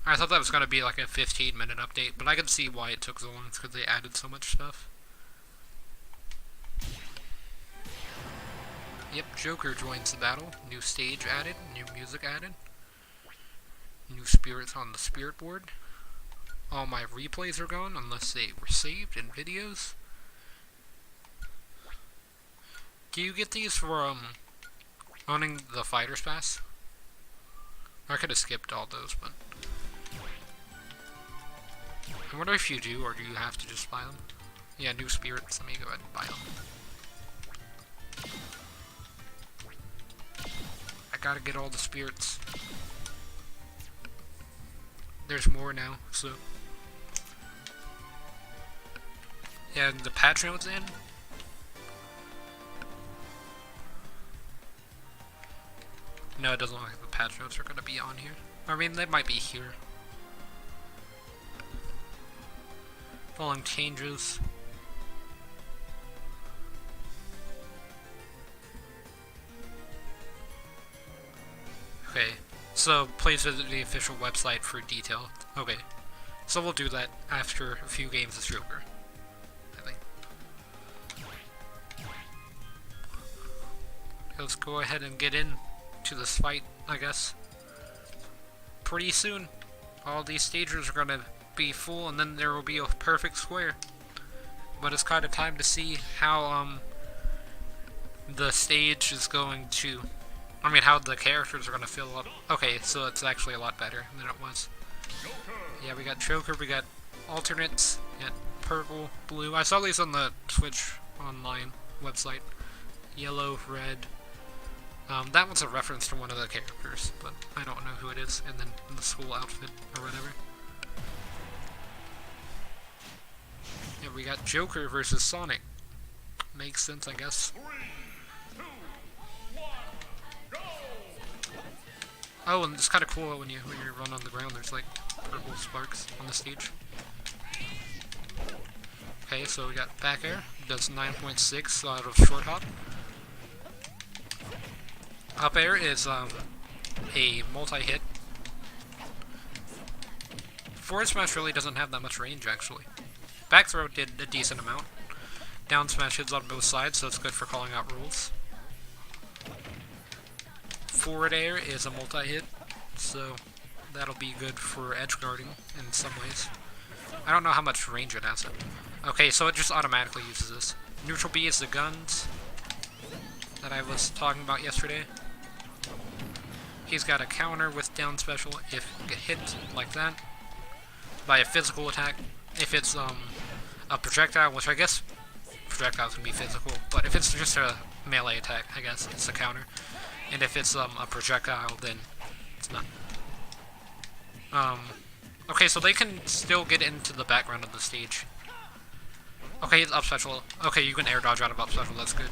I thought that was going to be like a 15-minute update, but I can see why it took so long. It's because they added so much stuff. Yep, Joker joins the battle. New stage added, new music added, new spirits on the spirit board. All my replays are gone unless they were saved in videos. Do you get these for owning the Fighter's Pass? I could have skipped all those, but I wonder if you do, or do you have to just buy them? Yeah, new spirits. Let me go ahead and buy them. I gotta get all the spirits. There's more now, so yeah, the patch notes in. No, it doesn't look like the patch notes are gonna be on here. I mean, they might be here. Following changes. Okay, so please visit the official website for detail. Okay, so we'll do that after a few games of Joker, I think. Let's go ahead and get in to this fight, I guess. Pretty soon, all these stages are gonna be full, and then there will be a perfect square. But it's kind of time to see how the stage is going to, I mean, how the characters are going to fill up. Okay, so it's actually a lot better than it was. Yeah, we got Joker, we got alternates, we got purple, blue. I saw these on the Twitch Online website. Yellow, red. That one's a reference to one of the characters, but I don't know who it is. And then the school outfit, or whatever. Yeah, we got Joker versus Sonic. Makes sense, I guess. 3, 2, 1, go! Oh, and it's kind of cool when you run on the ground. There's like purple sparks on the stage. Okay, so we got back air. Does 9.6 out of short hop. Up air is a multi-hit. Forward smash really doesn't have that much range, actually. Back throw did a decent amount. Down smash hits on both sides, so it's good for calling out rules. Forward air is a multi-hit, so that'll be good for edge guarding in some ways. I don't know how much range it has. Okay, so it just automatically uses this. Neutral B is the guns that I was talking about yesterday. He's got a counter with down special if you get hit like that by a physical attack. If it's a projectile, which I guess projectiles can be physical, but if it's just a melee attack, I guess it's a counter. And if it's a projectile, then it's not. Okay, so they can still get into the background of the stage. Okay, it's up special. Okay, you can air dodge out of up special, that's good.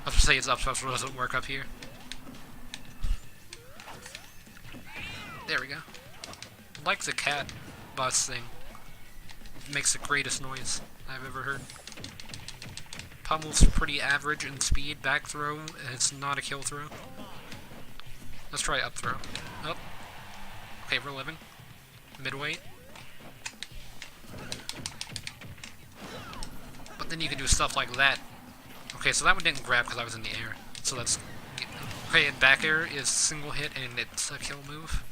I was gonna say it's up special doesn't work up here. There we go. I like the cat bus thing. It makes the greatest noise I've ever heard. Pummel's pretty average in speed. Back throw, it's not a kill throw. Let's try up throw. Up. Okay, we're living. Midweight. But then you can do stuff like that. Okay, so that one didn't grab because I was in the air. So that's... Okay, and back air is single hit and it's a kill move.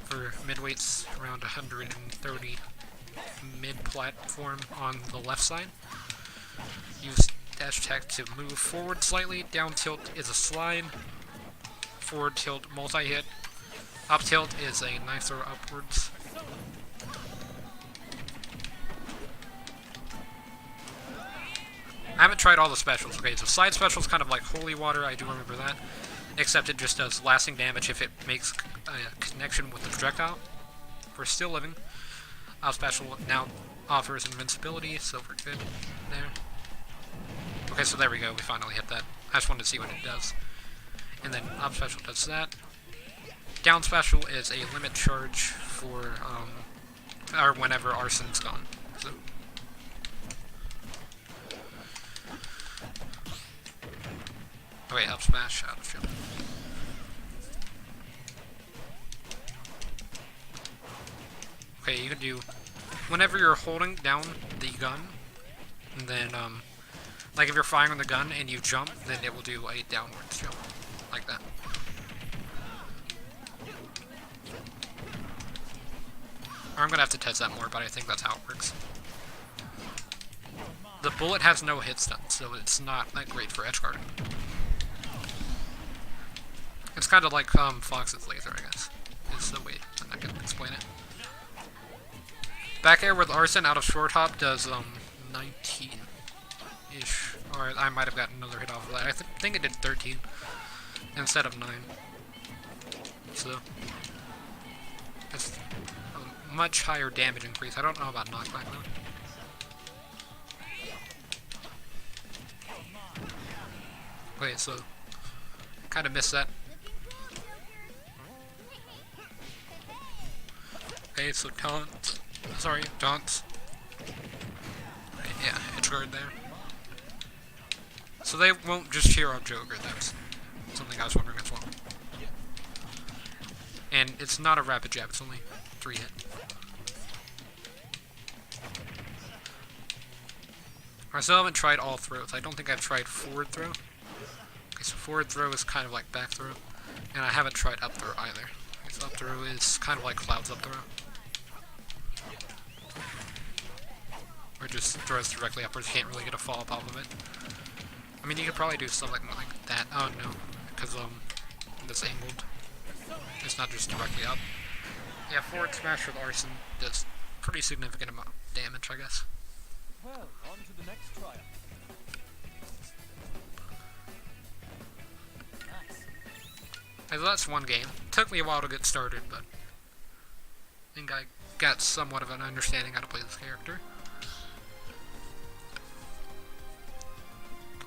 For midweights, around 130 mid-platform on the left side. Use dash attack to move forward slightly. Down tilt is a slide. Forward tilt multi-hit. Up tilt is a knife throw upwards. I haven't tried all the specials. Okay, so side special is kind of like holy water, I do remember that. Except it just does lasting damage if it makes a connection with the projectile. We're still living. Up special now offers invincibility, so we're good there. Okay, so there we go, we finally hit that. I just wanted to see what it does. And then up special does that. Down special is a limit charge for, or whenever Arson's gone. So. Okay, up smash, out of shield. Okay, you can do whenever you're holding down the gun, and then like if you're firing on the gun and you jump, then it will do a downwards jump, like that. Or I'm gonna have to test that more, but I think that's how it works. The bullet has no hit stun, so it's not that great for edge guarding. It's kind of like Fox's laser, I guess, is the way I can explain it. Back air with Arson out of short hop does 19-ish, or I might have gotten another hit off of that. I think it did 13 instead of 9. So it's a much higher damage increase. I don't know about knockback though. Wait, so kind of missed that. Okay, so taunts. Sorry, taunts. Right, yeah, edge guard there. So they won't just cheer up Joker, that's something I was wondering as well. And it's not a rapid jab, it's only 3 hit. I still haven't tried all throws. I don't think I've tried forward throw. Okay, so forward throw is kind of like back throw. And I haven't tried up throw either. Okay, so up throw is kind of like Cloud's up throw. Or just throws directly upwards, you can't really get a follow-up off of it. I mean, you could probably do something like that. Oh no, because this angled. It's not just directly up. Yeah, forward smash with Arson does pretty significant amount of damage, I guess. Well, on to the next trial. Nice. So that's one game. Took me a while to get started, but I think I got somewhat of an understanding how to play this character.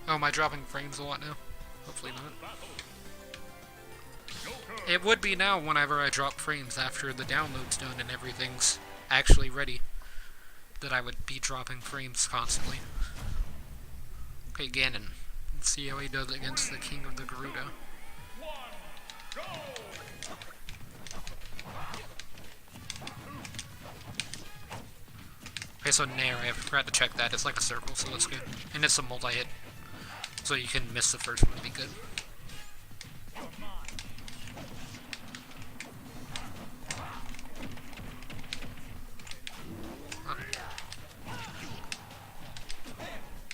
Oh, am I dropping frames a lot now? Hopefully not. It would be now whenever I drop frames after the download's done and everything's actually ready, that I would be dropping frames constantly. Okay, Ganon. Let's see how he does against the King of the Gerudo. Okay, so Nair, I forgot to check that. It's like a circle, so that's good. And it's a multi-hit, so you can miss the first one and be good.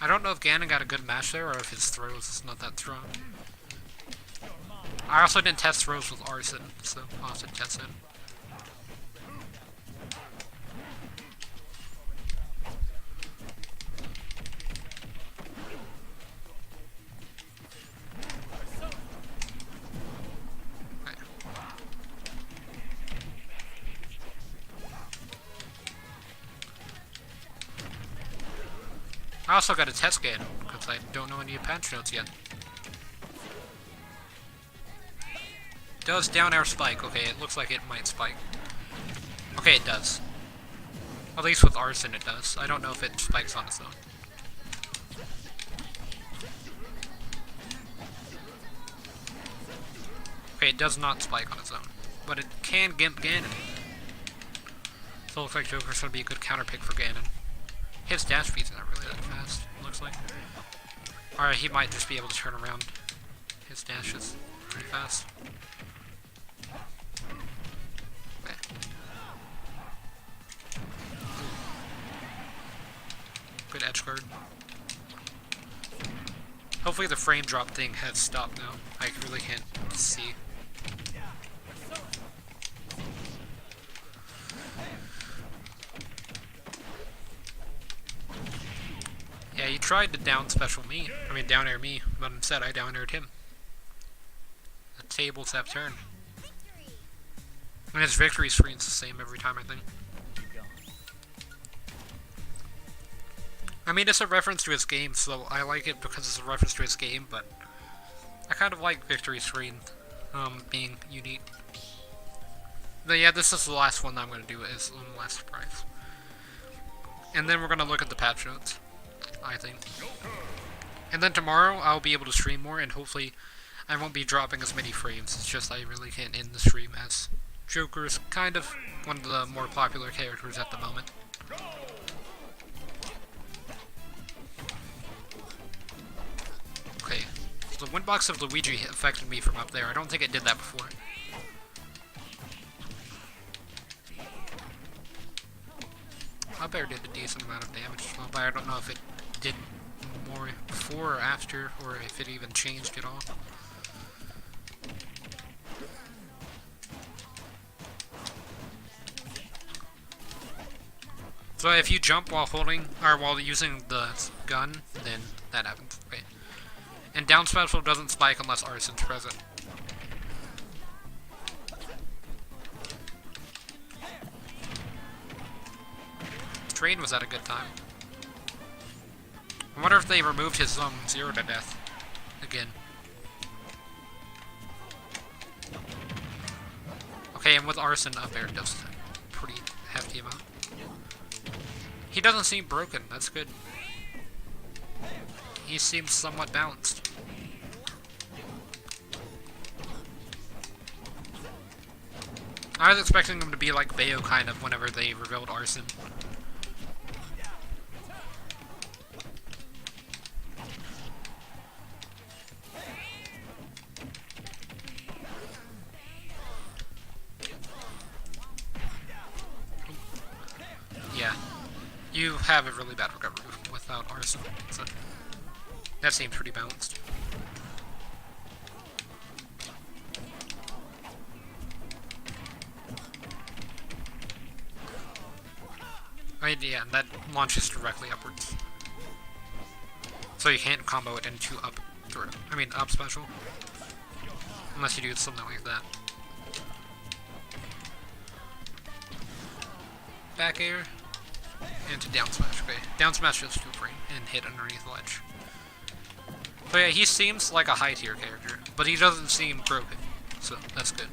I don't know if Ganon got a good match there, or if his throws is not that strong. I also didn't test throws with Arson, so I'll have to test it. I also got a test Ganon, because I don't know any patch notes yet. Does down air spike? Okay, it looks like it might spike. Okay, it does. At least with Arson it does. I don't know if it spikes on its own. Okay, it does not spike on its own. But it can gimp Ganon. So it looks like Joker's going to be a good counter pick for Ganon. His dash speed's not really that fast, it looks like. Or he might just be able to turn around. His dash is pretty fast. Okay. Good edge guard. Hopefully the frame drop thing has stopped now. I really can't see. Yeah, he tried to down special me. I mean, down air me, but instead I down aired him. The tables have turned. And his victory screen's the same every time, I think. I mean, it's a reference to his game, so I like it because it's a reference to his game, but I kind of like victory screen being unique. But yeah, this is the last one that I'm going to do as last surprise. And then we're going to look at the patch notes, I think. And then tomorrow I'll be able to stream more, and hopefully I won't be dropping as many frames. It's just I really can't end the stream as Joker is kind of one of the more popular characters at the moment. Okay, so the windbox of Luigi affected me from up there. I don't think it did that before. Up air did a decent amount of damage as well, but I don't know if it did more before or after, or if it even changed at all. So if you jump while holding, or while using the gun, then that happens. Okay. And down special doesn't spike unless Arson's present. Train was at a good time. I wonder if they removed his 0 to death again. Okay, and with Arson up air does a pretty hefty amount. He doesn't seem broken, that's good. He seems somewhat balanced. I was expecting him to be like Bayo kind of whenever they revealed Arson. Yeah, you have a really bad recovery without Arson, so that seems pretty balanced. Yeah, that launches directly upwards. So you can't combo it into up through. I mean, up special. Unless you do something like that. Back air. Into down smash. Okay. Down smash just 2 frame and hit underneath the ledge. So yeah, he seems like a high tier character, but he doesn't seem broken. So that's good.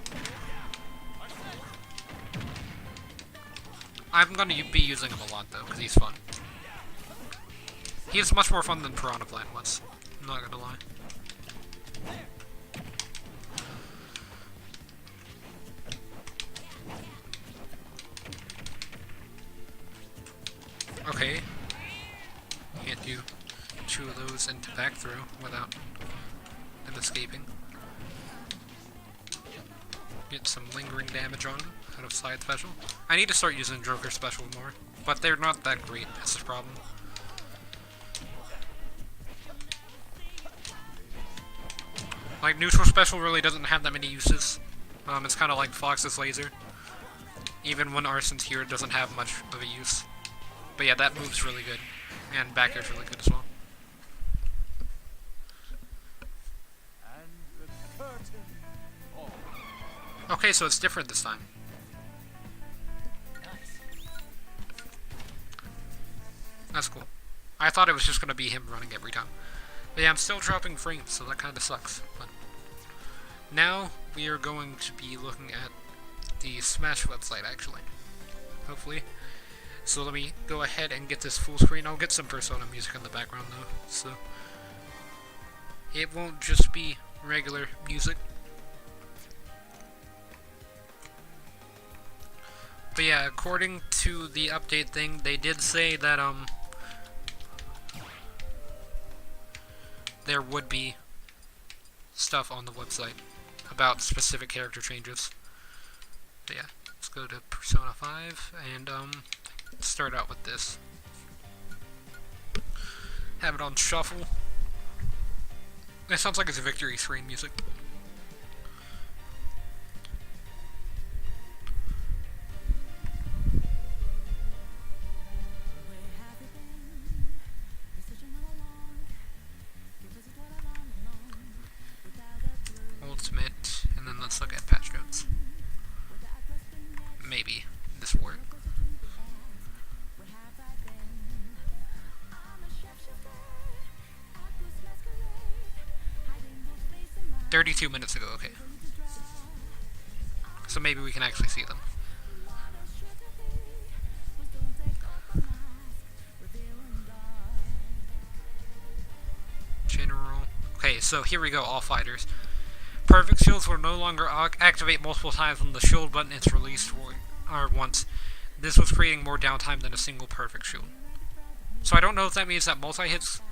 I'm going to be using him a lot, though, because he's fun. He's much more fun than Piranha Plant was. I'm not going to lie. Okay. Can't do 2 of those into back throw without them escaping. Get some lingering damage on him out of side special. I need to start using Joker special more, but they're not that great, that's the problem. Like, neutral special really doesn't have that many uses. It's kind of like Fox's laser. Even when Arson's here, it doesn't have much of a use. But yeah, that move's really good. And back air's really good as well. And the curtain. Oh, Okay, so it's different this time. nice. That's cool. I thought it was just gonna be him running every time. But yeah, I'm still dropping frames, so that kinda sucks. But now we are going to be looking at the Smash website, actually. Hopefully. So let me go ahead and get this full screen. I'll get some Persona music in the background though, so it won't just be regular music. But yeah, according to the update thing, they did say that there would be stuff on the website about specific character changes. But yeah, let's go to Persona 5 and start out with this. Have it on shuffle. It sounds like it's a victory screen music. Ultimate, and then let's look at patch notes. Maybe this will work. "32 minutes ago," okay. So maybe we can actually see them. General. Okay, so here we go, all fighters. perfect shields will no longer activate multiple times when the shield button is released or once. This was creating more downtime than a single perfect shield. So I don't know if that means that multi-hits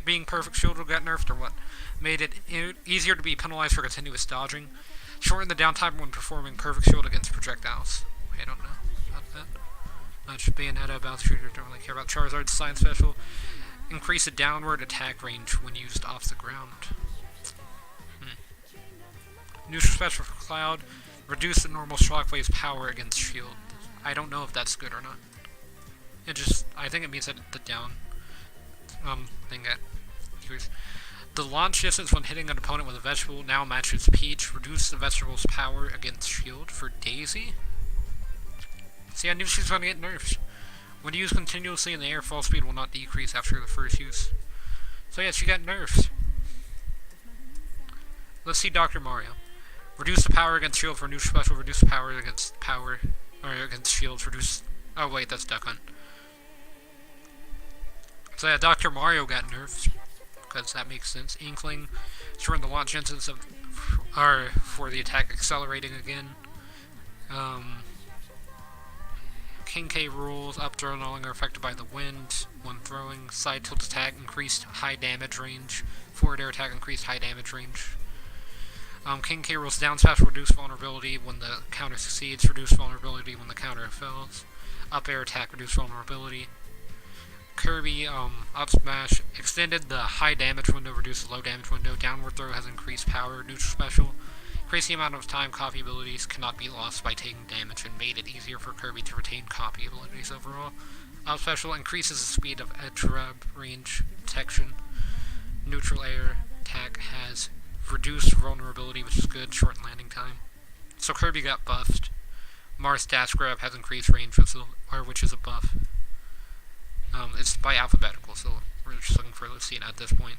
being perfect shield will get nerfed or what. Made it easier to be penalized for continuous dodging. Shorten the downtime when performing perfect shield against projectiles. I don't know about that. Much Bayonetta about the shooter, don't really care about Charizard's science special. Increase the downward attack range when used off the ground. Neutral special for Cloud. Reduce the normal Shockwave's power against shield. I don't know if that's good or not. I think it means that the down thing got increased. The launch distance when hitting an opponent with a vegetable now matches Peach. Reduce the vegetable's power against shield for Daisy. See, I knew she was going to get nerfed. When used continuously in the air, fall speed will not decrease after the first use. So yeah, she got nerfed. Let's see Dr. Mario. Reduce the power against shield for neutral special. Reduce the power against against shields. Reduce. Oh wait, that's Duck Hunt. So yeah, Dr. Mario got nerfed because that makes sense. Inkling, shorten the launch distance for the attack accelerating again. King K rules, up throw no longer affected by the wind when throwing. Side tilt attack increased high damage range. Forward air attack increased high damage range. King K rules, down smash reduce vulnerability when the counter succeeds. Reduce vulnerability when the counter fails. Up air attack reduce vulnerability. Kirby up smash extended the high damage window, reduced the low damage window. Downward throw has increased power. Neutral special. Increased the amount of time copy abilities cannot be lost by taking damage and made it easier for Kirby to retain copy abilities overall. Up special increases the speed of edge grab range detection. Neutral air attack has reduced vulnerability, which is good. Shortened landing time. So Kirby got buffed. Mars dash grab has increased range, which is a buff. It's by alphabetical, so we're just looking for Lucina at this point.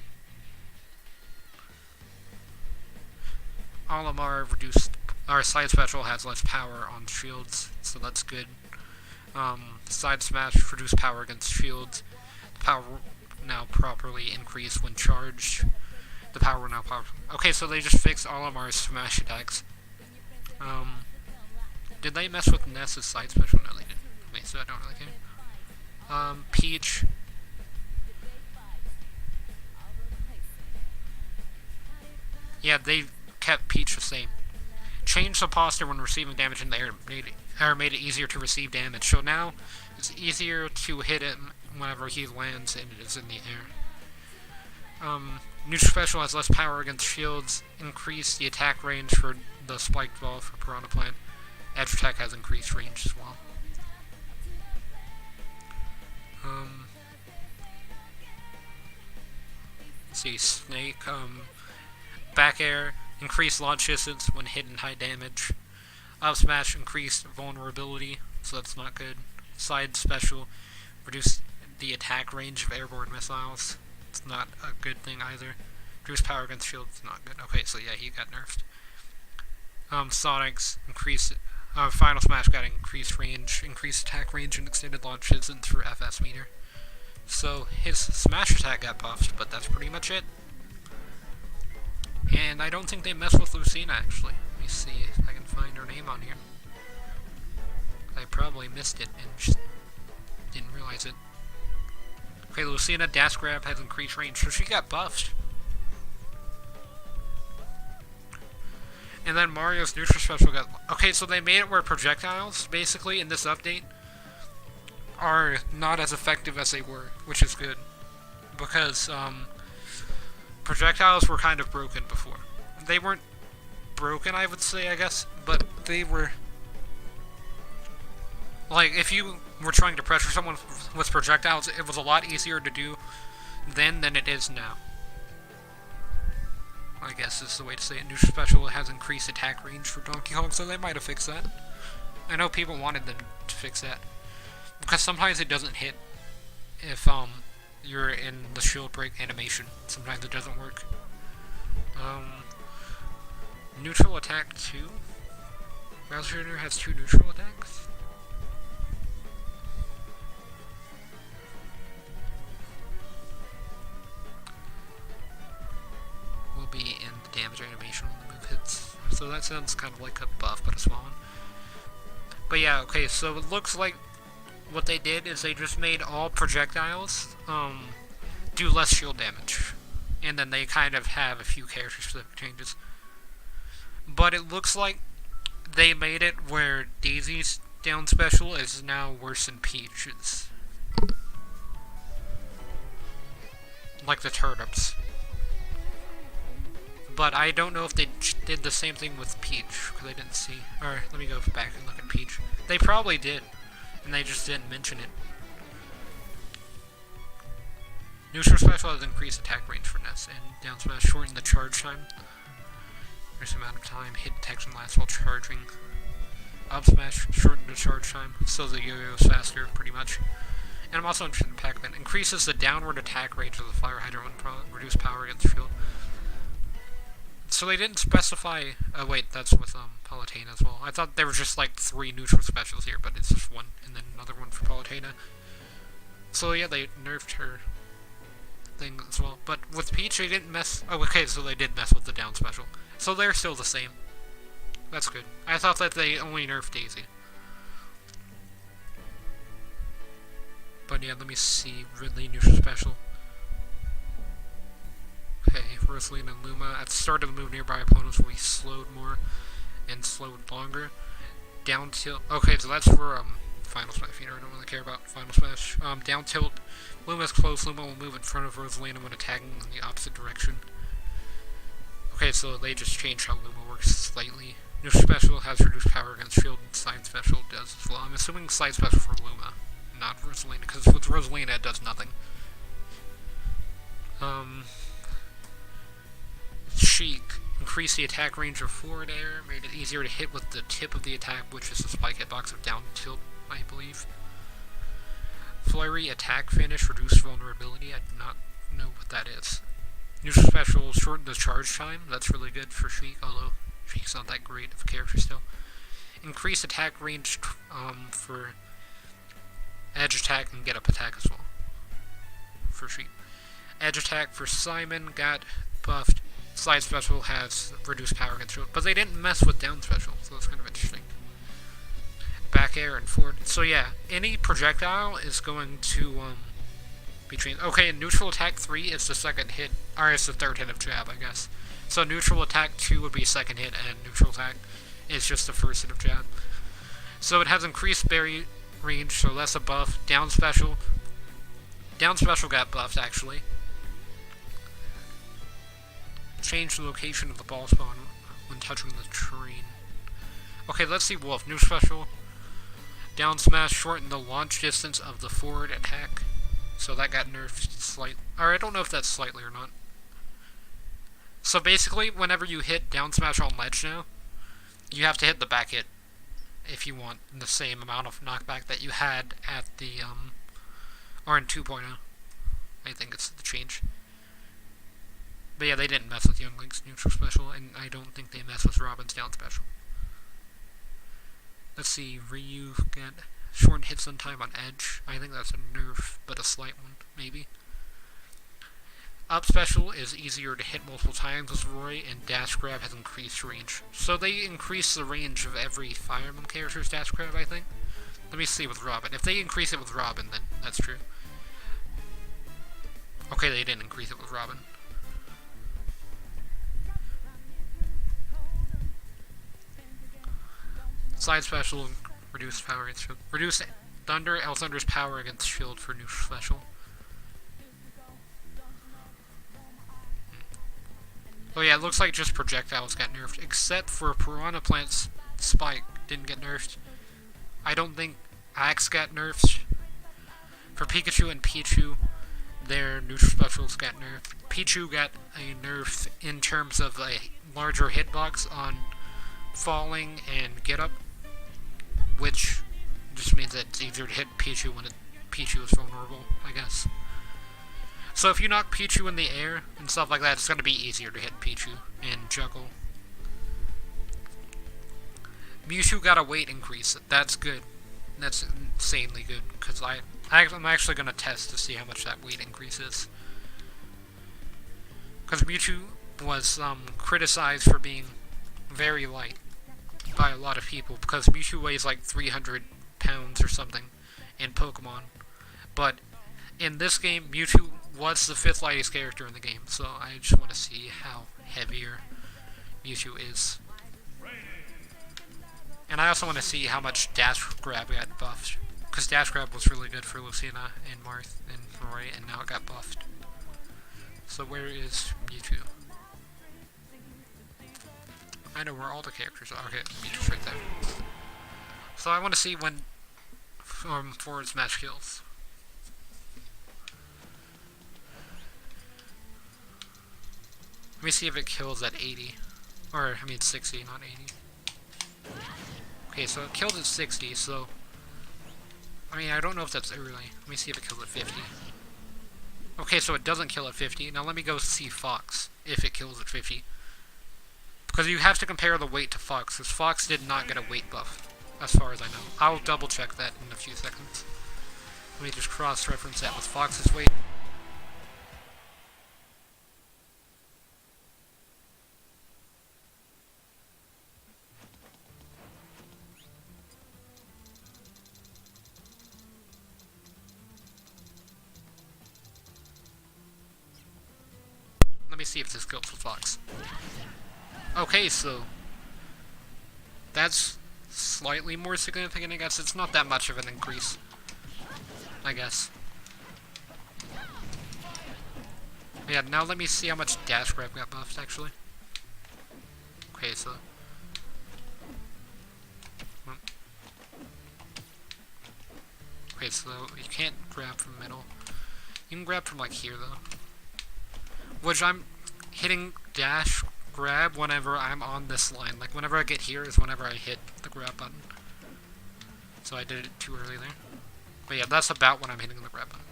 Olimar reduced, our side special has less power on shields, so that's good. Side smash reduced power against shields. The power will now properly increase when charged. The power will now okay, so they just fixed Olimar's smash attacks. Did they mess with Ness's side special? No, they didn't. Okay, so I don't really care. Peach. Yeah, they kept Peach the same. Changed the posture when receiving damage in the air, made it easier to receive damage. So now it's easier to hit him whenever he lands and it is in the air. Neutral special has less power against shields. Increase the attack range for the spiked ball for Piranha Plant. Edge attack has increased range as well. Let's see, Snake, back air, increased launch distance when hit in high damage. Up smash, increased vulnerability, so that's not good. Side special, reduce the attack range of airborne missiles. It's not a good thing either. Reduce power against shields, not good. Okay, so yeah, he got nerfed. Sonic's increased, Final Smash got increased range, increased attack range, and extended launch distance for FS meter. So his smash attack got buffed, but that's pretty much it. And I don't think they messed with Lucina, actually. Let me see if I can find her name on here. I probably missed it and just didn't realize it. Okay, Lucina dash grab has increased range, so she got buffed. And then Mario's neutral special got... Okay, so they made it where projectiles, basically, in this update, are not as effective as they were, which is good. Because, projectiles were kind of broken before. They weren't broken, I would say, I guess, but they were... Like, if you were trying to pressure someone with projectiles, it was a lot easier to do then than it is now. I guess is the way to say it. Neutral special has increased attack range for Donkey Kong, so they might have fixed that. I know people wanted them to fix that. Because sometimes it doesn't hit if you're in the shield break animation. Sometimes it doesn't work. Neutral attack 2? Bowser Jr. has 2 neutral attacks? Will be in the damage animation on the move. hits. So that sounds kind of like a buff, but a small one. But yeah, okay, so it looks like what they did is they just made all projectiles do less shield damage. And then they kind of have a few character-specific changes. But it looks like they made it where Daisy's down special is now worse than Peach's. Like the turnips. But I don't know if they did the same thing with Peach, because I didn't see. Or, let me go back and look at Peach. They probably did, and they just didn't mention it. Neutral special has increased attack range for Ness, and down smash shortened the charge time. Increased amount of time hit detection lasts while charging. Up smash shortened the charge time, so the yo-yo's faster, pretty much. And I'm also interested in Pac-Man. Increases the downward attack range of the Fire Hydrant when reduced power against shield. So they didn't specify. Oh wait, that's with Palutena as well. I thought there were just like 3 neutral specials here, but it's just one, and then another one for Palutena. So yeah, they nerfed her thing as well. But with Peach, they didn't mess. Oh, okay, so they did mess with the down special. So they're still the same. That's good. I thought that they only nerfed Daisy. But yeah, let me see. Ridley neutral special. Okay, Rosalina and Luma. At the start of the move, nearby opponents will be slowed more and slowed longer. Down tilt. Okay, so that's for Final Smash. You know, I don't really care about Final Smash. Down tilt. Luma is close. Luma will move in front of Rosalina when attacking in the opposite direction. Okay, so they just changed how Luma works slightly. Neutral special has reduced power against shield, and side special does as well. I'm assuming side special for Luma, not Rosalina, because with Rosalina it does nothing. Sheik. Increased the attack range of forward air, made it easier to hit with the tip of the attack, which is the spike hitbox of down tilt, I believe. Flurry attack finish, reduced vulnerability. I do not know what that is. Neutral special shortened the charge time. That's really good for Sheik, although Sheik's not that great of a character still. Increased attack range for edge attack and get up attack as well for Sheik. Edge attack for Simon got buffed. Slide special has reduced power against shield, but they didn't mess with down special, so that's kind of interesting. Back air and forward. So yeah, any projectile is going to be changed. Okay, neutral attack 3 is the second hit, or it's the third hit of jab, I guess. So neutral attack 2 would be second hit, and neutral attack is just the first hit of jab. So it has increased berry range, so that's a buff. Down special got buffed, actually. Change the location of the ball spawn when touching the terrain. Okay, let's see Wolf. New special. Down smash shortened the launch distance of the forward attack. So that got nerfed slightly. Or I don't know if that's slightly or not. So basically, whenever you hit down smash on ledge now, you have to hit the back hit if you want the same amount of knockback that you had at the, or in 2.0. I think it's the change. But yeah, they didn't mess with Young Link's neutral special, and I don't think they messed with Robin's down special. Let's see, Ryu got shortened hit stun time on edge. I think that's a nerf, but a slight one, maybe. Up special is easier to hit multiple times with Roy, and dash grab has increased range. So they increase the range of every Fire Emblem character's dash grab, I think. Let me see with Robin. If they increase it with Robin, then that's true. Okay, they didn't increase it with Robin. Slide special, reduce power against shield. Reduce Thunder, L Thunder's power against shield for new special. Oh yeah, it looks like just projectiles got nerfed, except for Piranha Plant's spike didn't get nerfed. I don't think Axe got nerfed. For Pikachu and Pichu, their neutral specials got nerfed. Pichu got a nerf in terms of a larger hitbox on falling and get up, which just means that it's easier to hit Pichu when Pichu is vulnerable, I guess. So if you knock Pichu in the air and stuff like that, it's going to be easier to hit Pichu and juggle. Mewtwo got a weight increase. That's good. That's insanely good, because I'm actually going to test to see how much that weight increase is. Because Mewtwo was criticized for being very light by a lot of people because Mewtwo weighs like 300 pounds or something in Pokemon. But in this game, Mewtwo was the 5th lightest character in the game, so I just want to see how heavier Mewtwo is. And I also want to see how much Dash Grab got buffed, because Dash Grab was really good for Lucina and Marth and Roy, and now it got buffed. So where is Mewtwo? I know where all the characters are. Okay, Mewtwo's right there. So I want to see when forward smash kills. Let me see if it kills at 80. Or, I mean 60, not 80. Okay, so it killed at 60, so... I mean, I don't know if that's early. Let me see if it kills at 50. Okay, so it doesn't kill at 50. Now let me go see Fox, if it kills at 50. Because you have to compare the weight to Fox, because Fox did not get a weight buff, as far as I know. I'll double check that in a few seconds. Let me just cross-reference that with Fox's weight. Let me see if this goes with Fox. Okay, so that's slightly more significant, I guess. It's not that much of an increase, I guess. Yeah, now let me see how much Dash Grab got buffed, actually. Okay, so... Okay, so you can't grab from middle. You can grab from, like, here, though. Which I'm hitting Dash Grab whenever I'm on this line. Like, whenever I get here is whenever I hit the grab button. So I did it too early there. But yeah, that's about when I'm hitting the grab button.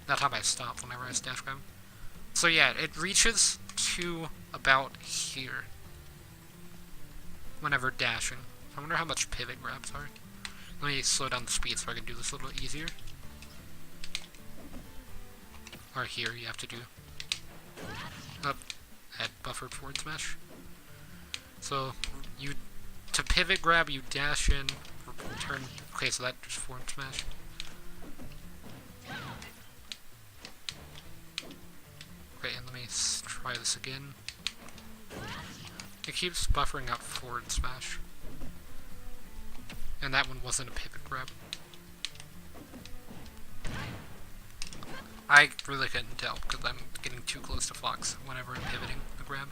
That time I stop whenever I Dash Grab. So yeah, it reaches to about here. Whenever dashing. I wonder how much pivot grabs are. Let me slow down the speed so I can do this a little easier. Or here, you have to do... Up, at buffered forward smash. So, you... To pivot grab, you dash in, turn... Okay, so that just forward smash. Okay, and let me try this again. It keeps buffering up forward smash. And that one wasn't a pivot grab. I really couldn't tell, because I'm getting too close to Fox whenever I'm pivoting the grab.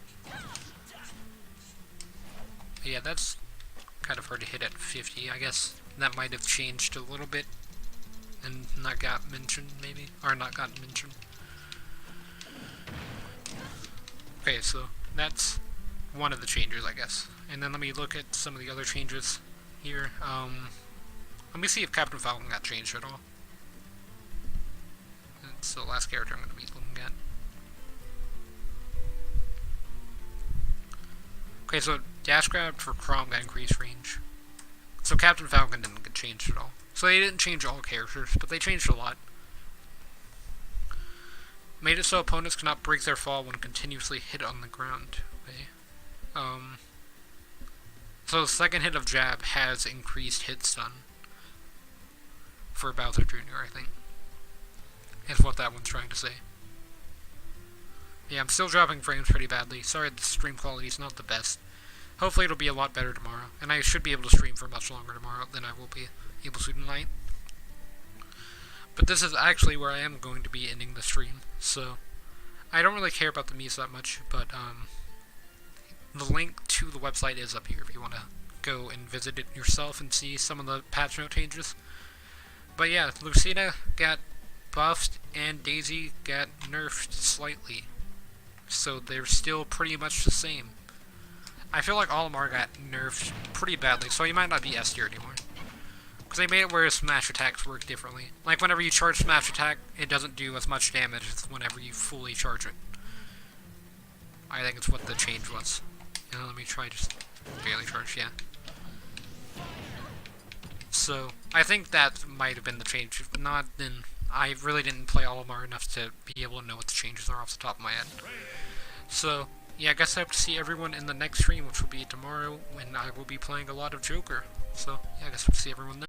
But yeah, that's kind of hard to hit at 50, I guess. That might have changed a little bit, and not got mentioned, maybe? Or not gotten mentioned. Okay, so that's one of the changes, I guess. And then let me look at some of the other changes here. Let me see if Captain Falcon got changed at all. It's the last character I'm going to be looking at. Okay, so Dash Grab for Chrom got increased range. So Captain Falcon didn't get changed at all. So they didn't change all characters, but they changed a lot. Made it so opponents cannot break their fall when continuously hit on the ground. Okay. So the second hit of Jab has increased hit stun. For Bowser Jr., I think. Is what that one's trying to say. Yeah, I'm still dropping frames pretty badly. Sorry the stream quality is not the best. Hopefully it'll be a lot better tomorrow. And I should be able to stream for much longer tomorrow than I will be able to tonight. But this is actually where I am going to be ending the stream. So, I don't really care about the Miis that much, but the link to the website is up here if you want to go and visit it yourself and see some of the patch note changes. But yeah, Lucina got buffed and Daisy got nerfed slightly. So they're still pretty much the same. I feel like Olimar got nerfed pretty badly, so he might not be S tier anymore. Because they made it where his smash attacks work differently. Like whenever you charge smash attack, it doesn't do as much damage as whenever you fully charge it. I think it's what the change was. Let me try just barely charge, yeah. So, I think that might have been the change. If not, then I really didn't play Olimar enough to be able to know what the changes are off the top of my head. So, yeah, I guess I have to see everyone in the next stream, which will be tomorrow, when I will be playing a lot of Joker. So, yeah, I guess we'll see everyone then.